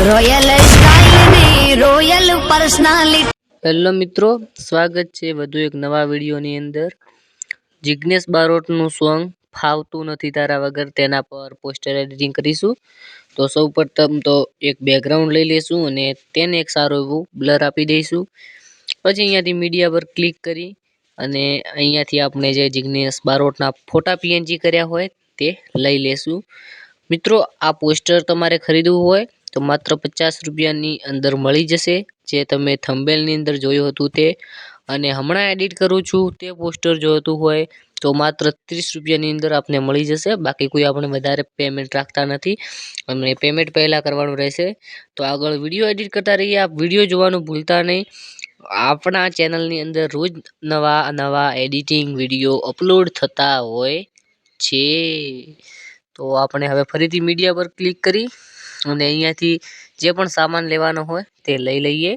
Royal style ને royal personality. Hello મિત્રો, સ્વાગત છે વધુ એક નવા વિડીયોની અંદર। જિગ્નેશ બારોટનું સોંગ ફાવતું નથી તારા વગર તેના પર પોસ્ટર એડિટિંગ કરીશું। તો સૌપ્રથમ તો એક બેકગ્રાઉન્ડ લઈ લેશું અને તેને એક સારું એવું બ્લર આપી દઈશું। પછી અહીંયાથી મીડિયા પર ક્લિક કરી અને અહીંયાથી આપણે જે જિગ્નેશ બારોટના ફોટા પીએનજી કર્યા હોય તે લઈ લેશું। મિત્રો, આ પોસ્ટર તમારે ખરીદવું હોય તો માત્ર 50 રૂપિયાની અંદર મળી જશે, જે તમે થંબનેલની અંદર જોયું હતું તે। અને હમણાં એડિટ કરું છું તે પોસ્ટર જોઈતું હોય તો માત્ર 30 રૂપિયાની અંદર આપને મળી જશે। બાકી કોઈ આપણે વધારે પેમેન્ટ રાખતા નથી અને પેમેન્ટ પહેલાં કરવાનું રહેશે। તો આગળ વિડીયો એડિટ કરતા રહીએ, આપ વિડીયો જોવાનું ભૂલતા નહીં। આપણા ચેનલની અંદર રોજ નવા એડિટિંગ વિડીયો અપલોડ થતા હોય છે। તો આપણે હવે ફરીથી મીડિયા પર ક્લિક કરી અને અહીંયાથી જે પણ સામાન લેવાનો હોય તે લઈ લઈએ।